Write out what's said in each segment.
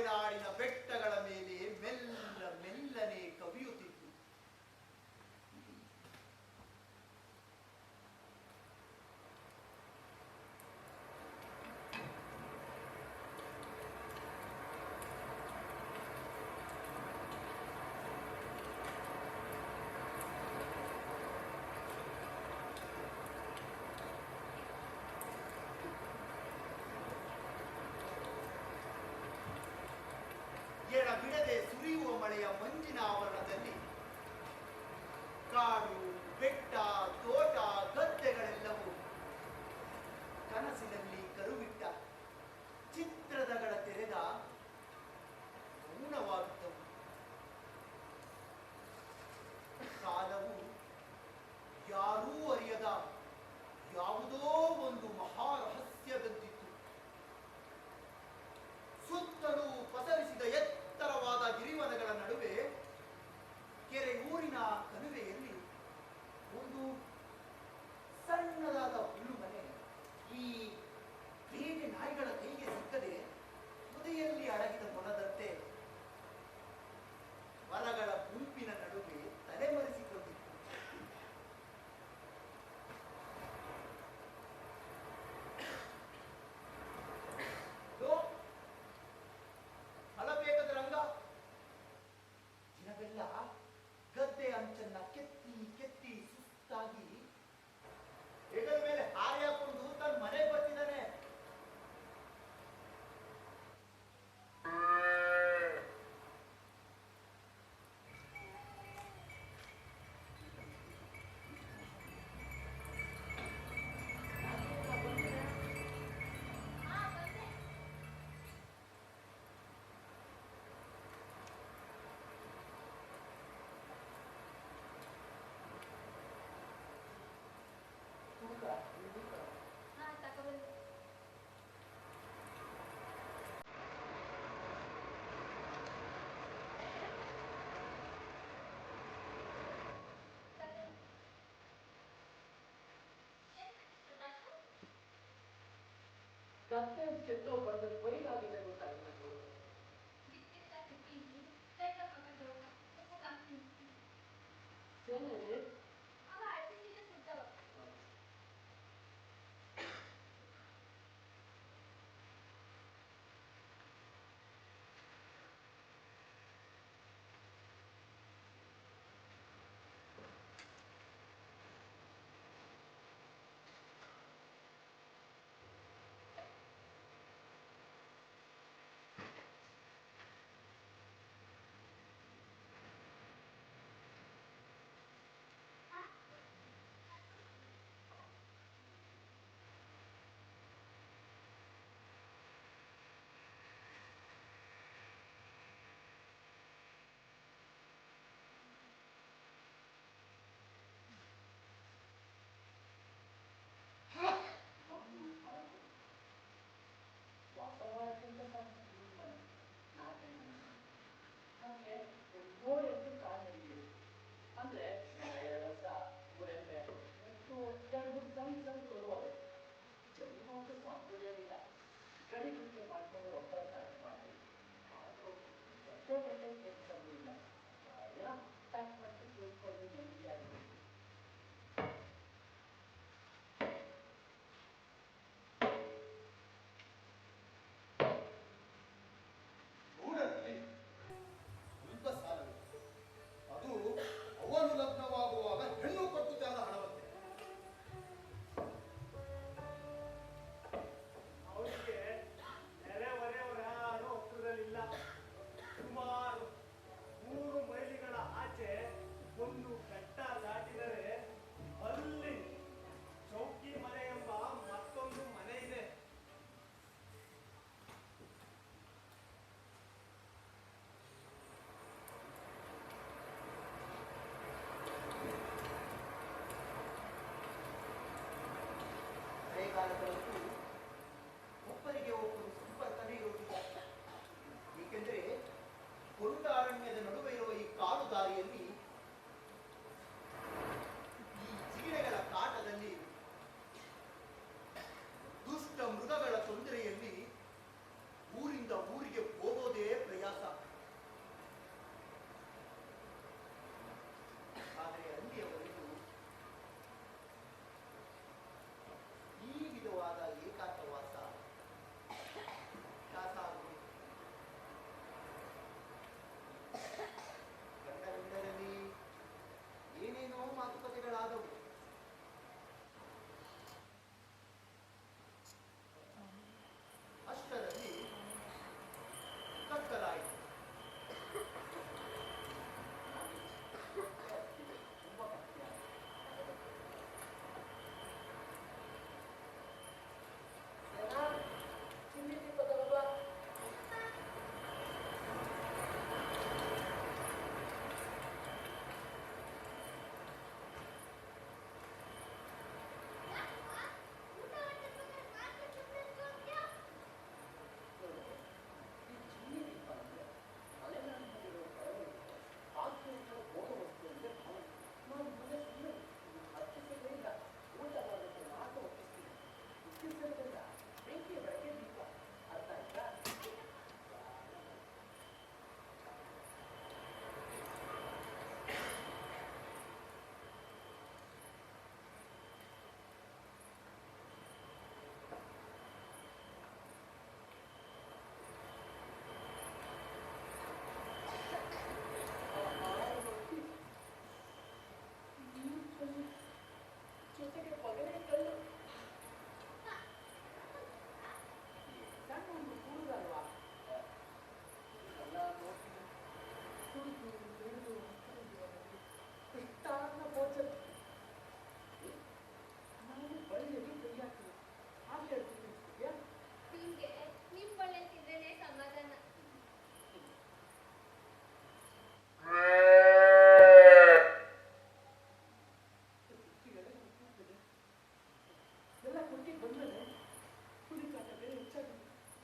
ಮಲೆನಾಡಿನ ಬೆಟ್ಟಗಳ ಮೇಲೆ ಮೆಲ್ಲ ಮೆಲ್ಲನೆ ಕವಿಯುತ್ತಿತ್ತು. ಎಡಬಿಡದೆ ಸುರಿಯುವ ಮಳೆಯ ಮಂಜಿನ ಆವರಣದಲ್ಲಿ ಕಾಡು, ಬೆಟ್ಟ, ತೋಟ, ಗದ್ದೆಗಳೆಲ್ಲವೂ ಕನಸಿನಲ್ಲಿ ಕರುವಿಟ್ಟ ಚಿತ್ರದಗಳ ತೆರೆದ ಮೌನವಾಗುತ್ತವು. ಕಾಲವು ಯಾರೂ ಅರಿಯದ ಯಾವುದೋ ಒಂದು ಮಹಾರಹಸ್ಯದಂತಿತ್ತು. ಸುತ್ತಲೂ ಪಸರಿಸಿದ ಎತ್ತರವಾದ ಗಿರಿವನಗಳ ನಡುವೆ ಕೆರೆಯೂರಿನ ಕನುವೆಯಲ್ಲಿ ಒಂದು ಸಣ್ಣದಾದ ಹುಲ್ಲು ಮನೆ ಈ ಬೇಟೆ ನಾಯಿಗಳ ಕೈಗೆ ಸಿಕ್ಕದೆ ತುದಿಯಲ್ಲಿ ಅಡಗಿದ ಮೊಲದಂತೆ ಮರಗಳ ಗುಂಪಿನ ನಡುವೆ ತಲೆಮರೆಸಿಕೊಂಡಿತ್ತು. ಫಲಬೇಕದ ರಂಗ ದಿನವೆಲ್ಲ ಗದ್ದೆ ಅಂಚನ್ನ ಕೆತ್ತಿ ಕೆತ್ತಿ ಸುಸ್ತಾಗಿ ಹೆಗಲ ಮೇಲೆ ಹಾರಿ ಹಾಕೊಂಡು ತನ್ನ ಮನೆಗೆ ಬರ್ತಿದ್ದಾನೆ. Gazte చెత్తో పడ్డ పొయ్యిలాగిన ಗೊತ್ತಾಗಬೇಕು.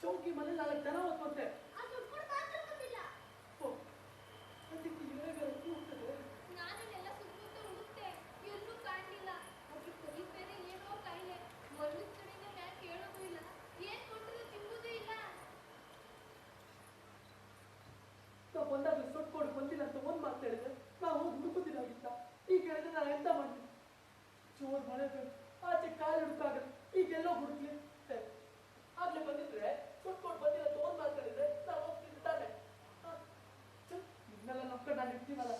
ಚೌಕಿ ಮನೆ 4 ಜನ ಓದ್ಕೊಂತೆ. ಆ ದುಡ್ಡು ಕೊಡು ಮಾತ್ರ ಬಂದಿಲ್ಲ. ಓ, ಅದಕ್ಕೆ ಹೇಗೆ ಹೋಗ್ತದೆ? ನಾನೆಲ್ಲ ಸುತ್ತಮುತ್ತ ಹುಡುಕ್ತೆ, ಎಲ್ಲೂ ಕಾಣಲಿಲ್ಲ. ಅದ್ರ ಕೈ ಬೇರೆ ಏನೋ ಕಾಯಿಲೆ, ಒಂದು ಕಡೆಯಿಂದ ಮ್ಯಾಲ್ ಕೇಳೋದು ಇಲ್ಲ, ಏನ್ ಕೊಟ್ಟರು ತಿನ್ನೋದು ಇಲ್ಲ. ನಾವು ಬಂದಾಗಲೂ ಸೊಟ್ಟು ಕೊಡು ಬಂದಿಲ್ಲ ಅಂತ ಒಂದ್ ಮಾತು ಹೇಳಿದ್ರೆ ನಾವು ಹೋಗಿ ಹುಡುಕುದಿರಾಗಿತ್ತ. ಈಗ ಹೇಳಿದ್ರೆ ನಾನು ಎಂತ ಮಾಡ್ಲಿ? ಜೋರ್ ಮಳೆ ಬೇಕು, ಆಚೆ ಕಾಲು ಹುಡುಕಾಗಲ್ಲ, ಈಗೆಲ್ಲೋ ಹುಡುಕ್ಲಿ. ಆಗ್ಲೇ ಬಂದಿದ್ರೆ ಸೊಟ್ಟು ಕೊಡು ಬಂದಿಲ್ಲ ಅಂತ ಒಂದ್ ಮಾತು ಹೇಳಿದ್ರೆ ನಾವು ಹೋಗ್ತಿದ್ದೆ ತಾನೆ. ಇನ್ನೆಲ್ಲ ನಮ್ಮ ಕಡೆ ನಾನು ಇರ್ತೀವಲ್ಲ.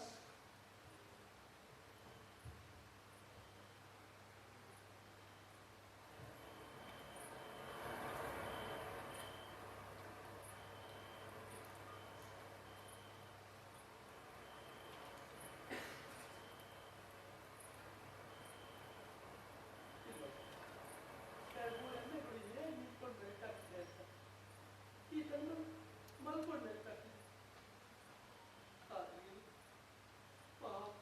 ಈ ತಂದು ಮಲ್ಕೊಳ್ಬೇಕಾಗ್ತದೆ. ಆದ್ರೆ ಪಾಪ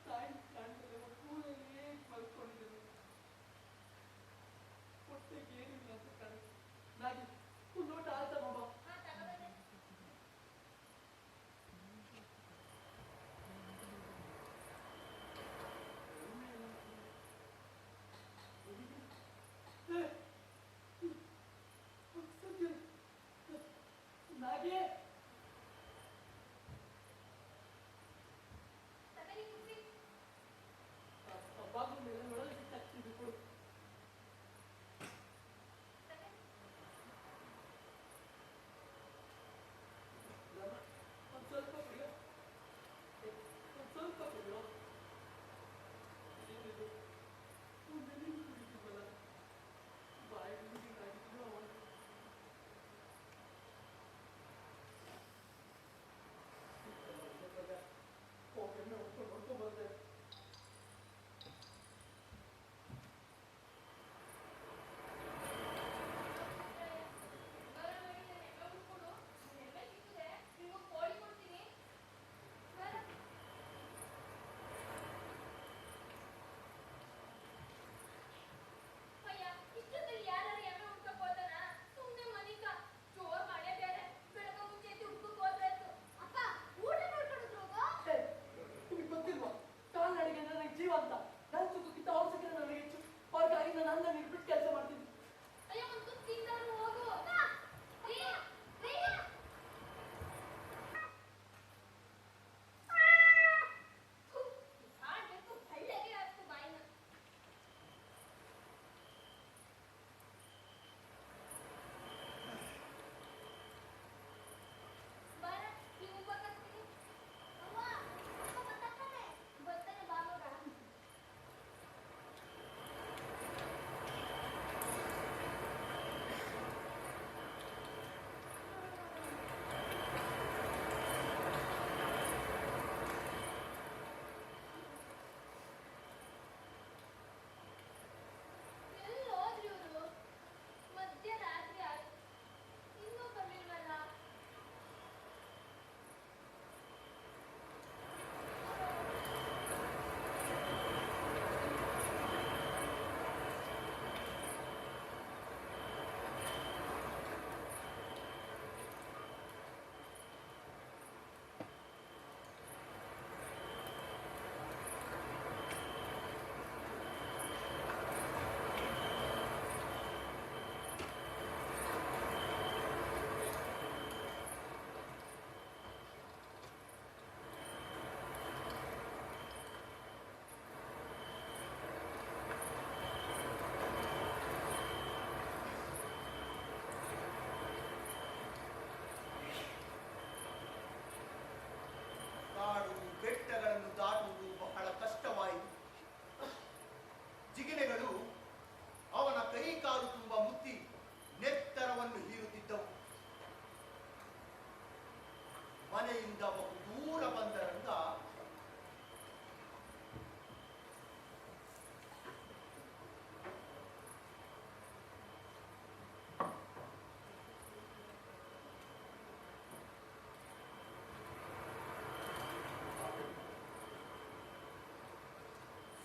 ತಾಯಿ ಕಾಣ್ತದೆ, ಕೂದಲೇ ಮಲ್ಕೊಂಡಿದ್ದೇನೆ, ಹೊಟ್ಟೆಗೆ ಏನಿಲ್ಲ ಅಂತ ಕಾಣುತ್ತೆ. ನಾಗಿ ಒಂದು ಲೋಟ ಆಯ್ತಾ ಮಾಮ? ಹಾ, ತಗೊಬಂದೆ. ನಾಗೆ ತಗೊಳ್ಳಿ ಕುಡ್ರಿ. ಬಾಗಿಲು ಮೇಲೆ ಒಳಗೆ ಬಿಟ್ಟಾಕ್ತಿದ್ದು ಕೊಡು. ತಗೊಳ್ಳಿ. ಒಂದು ಸ್ವಲ್ಪ ಕೊಡು, ಒಂದು ಸ್ವಲ್ಪ ಕೊಡು. ಏನಿದು ಒಂದು ನೀರು ಕುಡಿತೀವಲ್ಲ, ಬಾಯಿ ಬಿಸಿಗಾಗಿದ್ದು ಅವನು. ಹೋಗನ್ನು ಹೊಡ್ಕೊಂಡು ಬಂದೆ. ಬರ ಮಾಡಿದ್ರೆ ನೆಮ್ಮೆ ಉಟ್ಕೊಡು. ನೆಮ್ಮೆ ಸಿಕ್ಕಿದ್ರೆ ನಿಮ್ಗೆ ಕೋಳಿ ಕೊಡ್ತೀನಿ. ಬರ. ಅಯ್ಯ, ಇಷ್ಟೊತ್ತಲ್ಲಿ ಯಾರು ಎಮ್ಮೆ ಉಟ್ಕಕ್ ಹೋತಾನ? ಸುಮ್ನೆ ಮನಿಕ. ಜೋರ್ ಮಳೆ ಬೇರೆ, ಬೆಳಗ್ಗೆ ಮುಂಚೆ ಎದ್ದು ಉಟ್ಕಕ್ ಹೋದ್ರೆ ಆಯ್ತು. ಅಕ್ಕ, ಊಟ ಮಾಡ್ಕೊಂಡಿದ್ರು ಹೋಗೋ. ನಿಮಗೆ ಗೊತ್ತಿಲ್ವಾ, ಕಾಲ್ನಡಿಗೆ ಅಂದ್ರೆ ನನಗೆ ಜೀವ ಅಂತ. ನನ್ನ ಸುಖಕ್ಕಿಂತ ಅವ್ರ ಸುಖ ನನಗೆ ಹೆಚ್ಚು. ಅವ್ರಿಗಾಗಿ ನಾನು ಅನ್ನ ನೀರು ಬಿಟ್ಟು ಕೆಲಸ ಮಾಡ್ತೀನಿ. ಅಯ್ಯ, ಒಂದು ತುತ್ತು ತಿಂದಾರು ಹೋಗು. ರೀ, ರೀ. ಥು, ಹಾಡ್ಬೇಕು, ಹಳ್ಳೆಗೆ ಆಗ್ತು ಬಾಯಿನ. ಬಾರ, ನೀವು ಬರ್ತೀನಿ. ಅವ್ವ, ಅಪ್ಪ ಬರ್ತಾನೆ. ಬರ್ತಾನೆ ಬಾ ಮಗ. ಎಲ್ಲಿ ಹೋದ್ರಿ ಇವ್ರು? ಮಧ್ಯರಾತ್ರಿ ಆಯ್ತು, ಇನ್ನೂ ಬರ್ಲಿಲ್ವಲ್ಲ? ಕಾಡು ಬೆಟ್ಟಗಳನ್ನು ದಾಟುವುದು ಬಹಳ ಕಷ್ಟವಾಯಿತು. ಜಿಗಿಣೆಗಳು ಅವನ ಕೈ ಕಾಲು ತುಂಬ ಮುತ್ತಿ ನೆತ್ತರವನ್ನು ಹೀರುತ್ತಿದ್ದವು. ಮನೆಯಿಂದ ಬಹು ದೂರ ಬಂದ ರಂಗ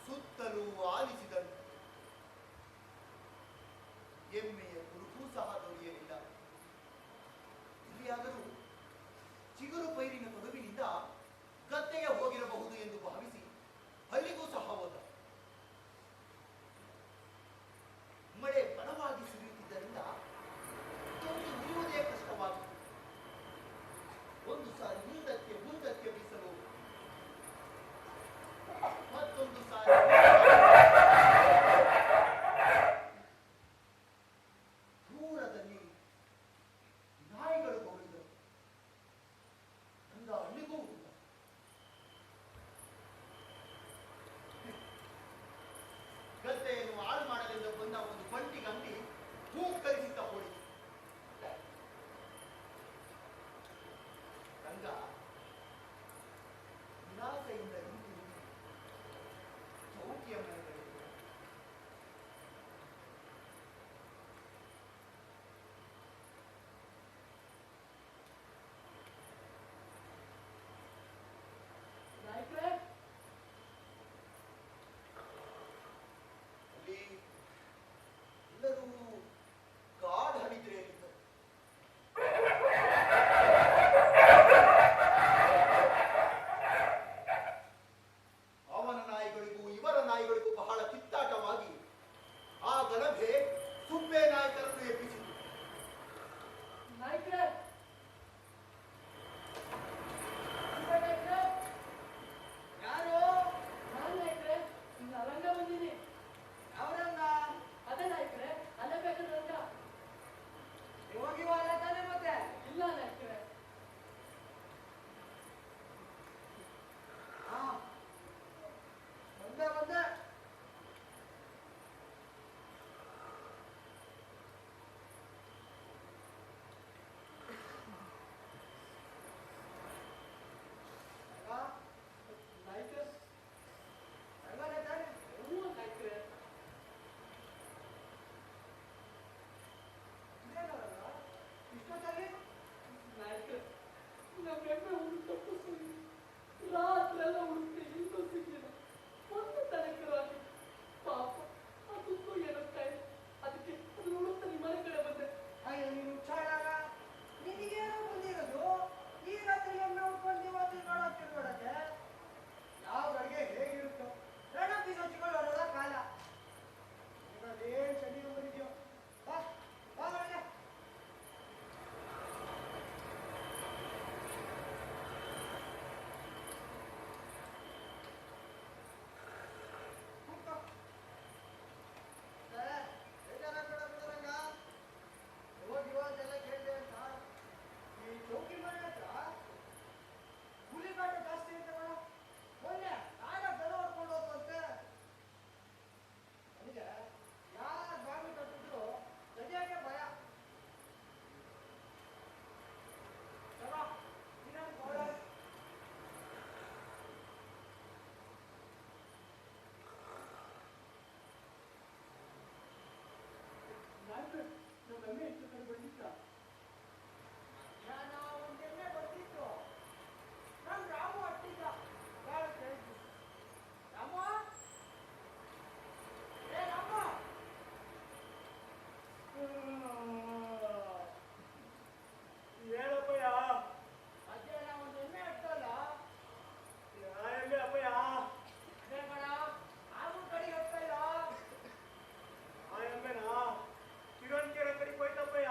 ಸುತ್ತಲೂ ಆಲಿಸಿದನು. ಎಮ್ಮೆಯ ಕುರುಹೂ ಸಹ ದೊರೆಯಲಿಲ್ಲ. ಸಂಜೆಯಾದರೂ ಚಿಗುರು ಪೈರಿನ ತೊಡವಿನಿಂದ ಗದ್ದೆಗೆ ಹೋಗಿರಬಹುದು ಎಂದು ಭಾವಿಸಿ ಅಲ್ಲಿಗೂ ಸಹ ಹೋದ. ಮಳೆ ಬಲವಾಗಿ ಸುರಿಯುತ್ತಿದ್ದರಿಂದ ತೊಂದು ನಿಲ್ಲುವುದೇ ಕಷ್ಟವಾಗಿತ್ತು. ಒಂದು ಸಾರಿ ಮುಂದಕ್ಕೆ ಬೀಸಲು, ಮತ್ತೊಂದು ಸಾರಿ ದೂರದಲ್ಲಿ ನಾಯಿಗಳು ಬೊಗಳಿದವು. ನಂಗ ಅಲ್ಲಿಗೂ ಹೋದ. ಗದ್ದೆಯನ್ನು ಹಾಳು ಮಾಡಲೆಂದು ಬಂದ ಒಂದು ಬಂಟಿ ಗಂಟಿ ಹೂಕರಿಸಿದ್ದ ಹೋಳಿತು. ರಂಗ ನಿರಾಸೆಯಿಂದ ನಿಂತು ಚೌಕಿಯ ಮೇಲೆ ನಾಯ್ಕ್ರೆ, ಅಲ್ಲಿ ಎಲ್ಲರೂ ಗಾಢ ನಿದ್ರೆಯಲ್ಲಿದ್ದರು. ಅವನ ನಾಯಿಗಳಿಗೂ ಇವರ ನಾಯಿಗಳಿಗೂ ಬಹಳ ಕಿತ್ತಾಟವಾಗಿ ಆ ಗಲಭೆ ಸುಬ್ಬೆ ನಾಯಕರನ್ನು ಎಬ್ಬಿಸಿತು. ನಾಯ್ಕ್ರೆ, ನಾಯ್ಕ್ರೆ, ಯಾರು? ನಾನ್ ನಾಯ್ಕ್ರೆ, ಇನ್ನು ರಂಗ ಬಂದಿನಿ. ಅವರಂಗ ಅದೇ ನಾಯ್ಕ್ರೆ, ಅಲ್ಲೇ ಬೇಕಾದ ರಂಗ. ಹೋಗಿವಲ್ಲ ತಾನೆ ಮತ್ತೆ? ಇಲ್ಲ ನಾಯ್ಕ್ರೆ. ಹಾ, ಬಂದೆ. ನಾಯ್ಕ್ರೆ, ರಂಗನೇ ತಾನೆ? ಹ್ಞೂ ನಾಯ್ಕ್ರೆ. ಇದೇನಲ್ಲ ಇಷ್ಟೊತ್ತಲ್ಲಿ? ನಾಯ್ಕ್ರೆ, ನಮ್ಮ ಎಮ್ಮೆ ಹುಡುಕಟ್ಟು ಸುಳ್ಳು. ರಾತ್ರೆಲ್ಲ ಹುಡುಕ್ತಿ, ಇನ್ನೂ ಸಿಗ್ಲಿಲ್ಲ. ಒಂದು ತಲೆಕರಾಗಿ ಪಾಪ ಅದಕ್ಕೂ ಏನೋ ಕಾಯಿಲೆ. ಅದಕ್ಕೆ ಅದನ್ನ ಹುಡುಕ್ತಾ ನಿಮ್ಮ ಮನೆ ಕಡೆ ಬಂದೆ. ಅಯ್ಯೋ ನೀನು ಹುಚ್ಚಾಳಾಗ. ನಿನಗೇನೋ ಬಂದಿರೋದು ಈ ರಾತ್ರಿ ಎಮ್ಮೆ ಉಟ್ಕೊಂಡು ಇವತ್ತು ನೋಡೋಕೆ ಯಾವ ಅಡುಗೆ ಹೇಗಿರುತ್ತೋ ರಣ ಬೀಸೋಚಿಕೊಳ್ಳೋಣ ಕಾಲ. ಅದೇನು ಚಳಿ ಬಂದಿದ್ಯೋ. ಬಾ ಬಾ ಒಳಗೆ. ಕೂತ್ಕೋ. ಬೇಜಾರಾಗ್ಬೇಡ ಹೋಗಿ ಎಲ್ಲ ಕೇಳಿದೆ ಅಂತ ಈ ಚೌಕಿ ಮನೆ ಹತ್ರ ಹುಲಿಗಾಟ ಜಾಸ್ತಿ ಐತಲ್ಲ. ಮೊನ್ನೆ ಆಗ ಬೆಲೆ ಹೊಡ್ಕೊಂಡು ಹೋಗುವಂತೆ. ನನಗೆ ಯಾರ ಬಾವಿ ಕಟ್ಟಿದ್ರು ಗಜಾಗೆ ಭಯ. ಚಲೋ ಇನ್ನೊಂದು ಗೋಳ. ನಾಯ್ಕ್ರೆ, ನಮ್ಮ ಎಮ್ಮೆ ಇಷ್ಟು ಕಡೆ ಬಂದಿತ್ತ. ನಾನು ಒಂದೆಣ್ಣೆ ಬರ್ತಿತ್ತು. ನಾನು ರಾಮು ಹಟ್ಟಿದ್ದ ಗಾಳ ಕೇಳಿದ್ದು. ರಾಮು, ಏ ರಾಮು, ಹೇಳಪ್ಪಯ್ಯ. ಮಧ್ಯಾಹ್ನ ಒಂದು ಎಣ್ಣೆ ಹಟ್ಟಲ್ಲ. ಯಾರಲ್ಲಿ ಅಪ್ಪಯ್ಯ? ಅದೇ ಕಣ ಆಗೂ ಕಡೆಗೆ ಹತ್ತಲ್ಲ. ಆ ಎಮ್ಮೆನ ಕಿರಣ್ ಕೇಳ ಕಡೆಗೆ ಹೋಯ್ತಪ್ಪಯ್ಯ.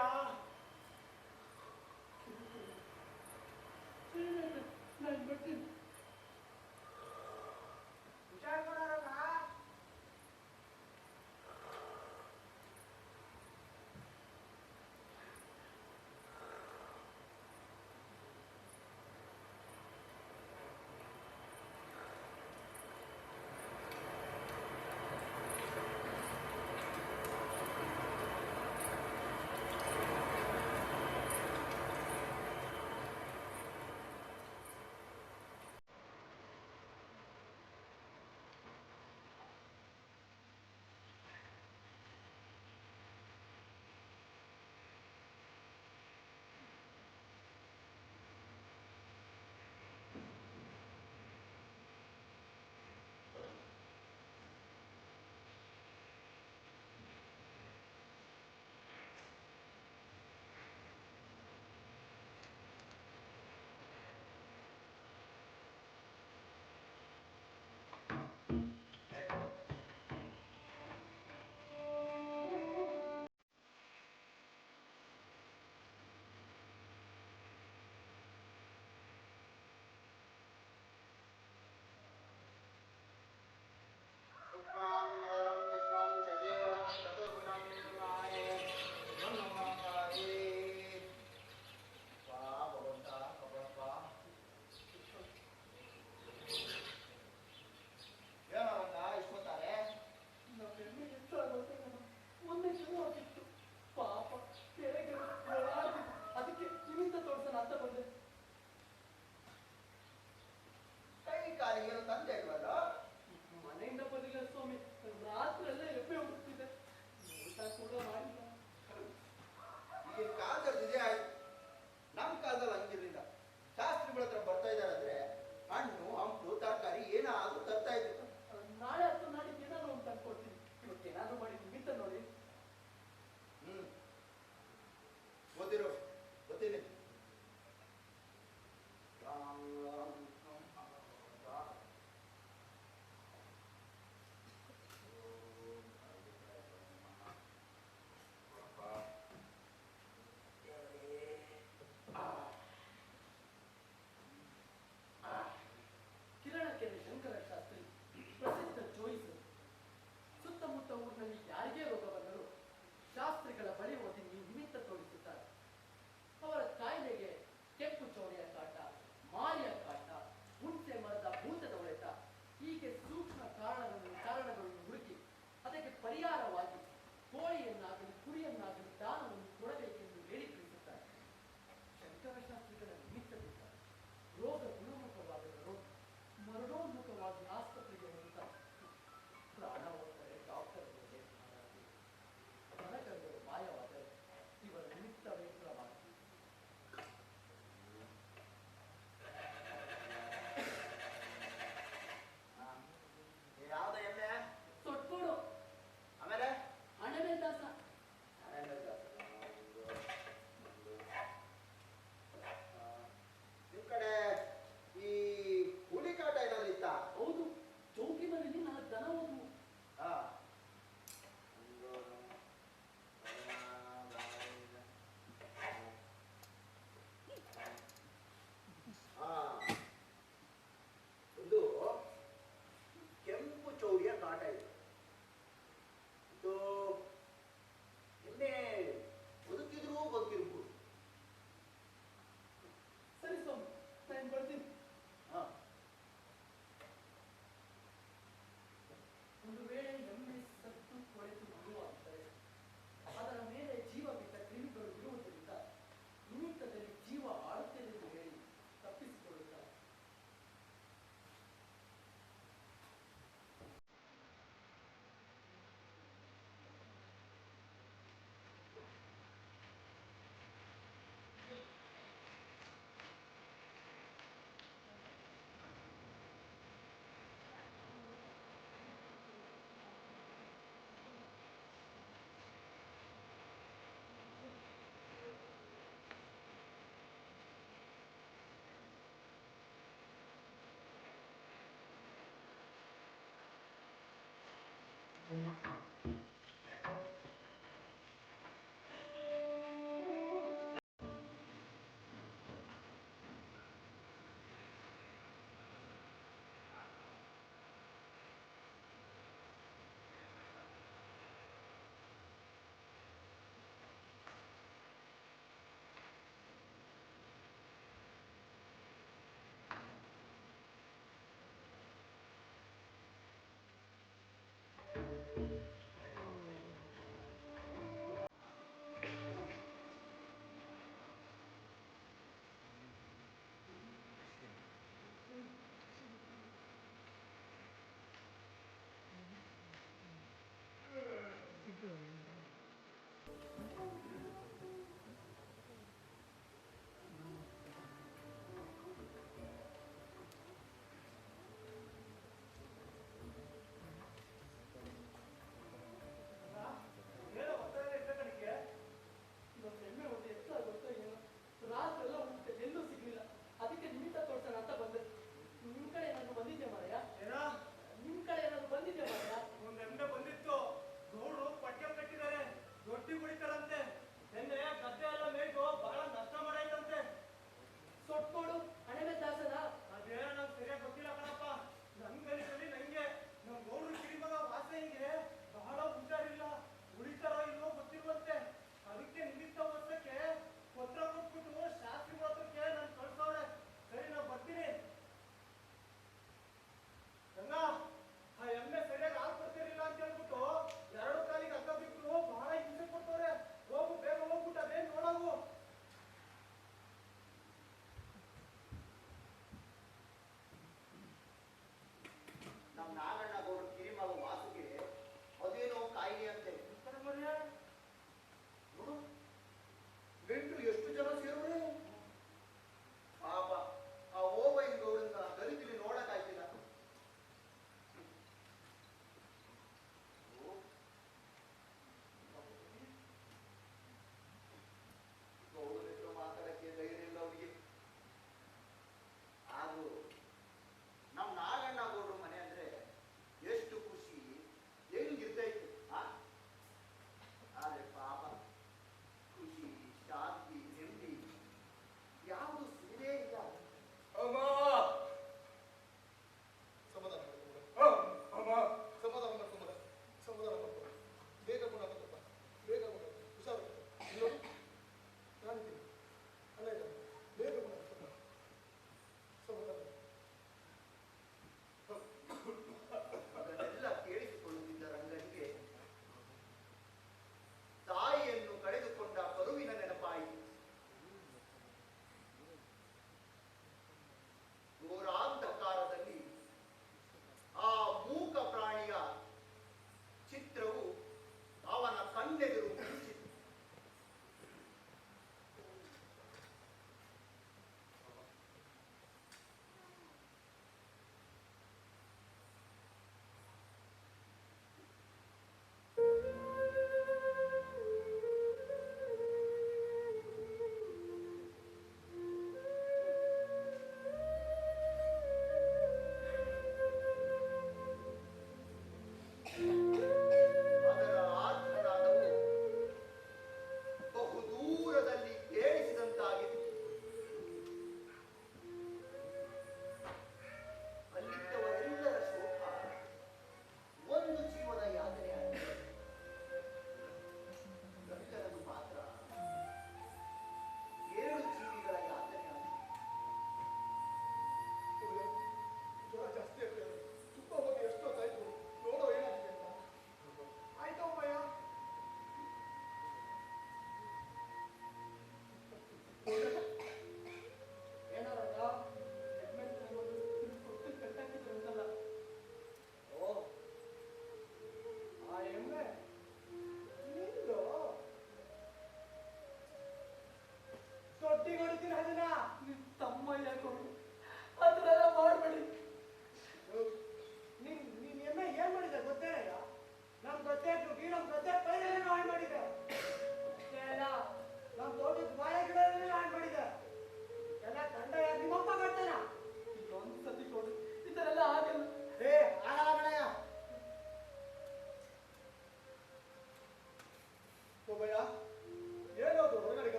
ಆ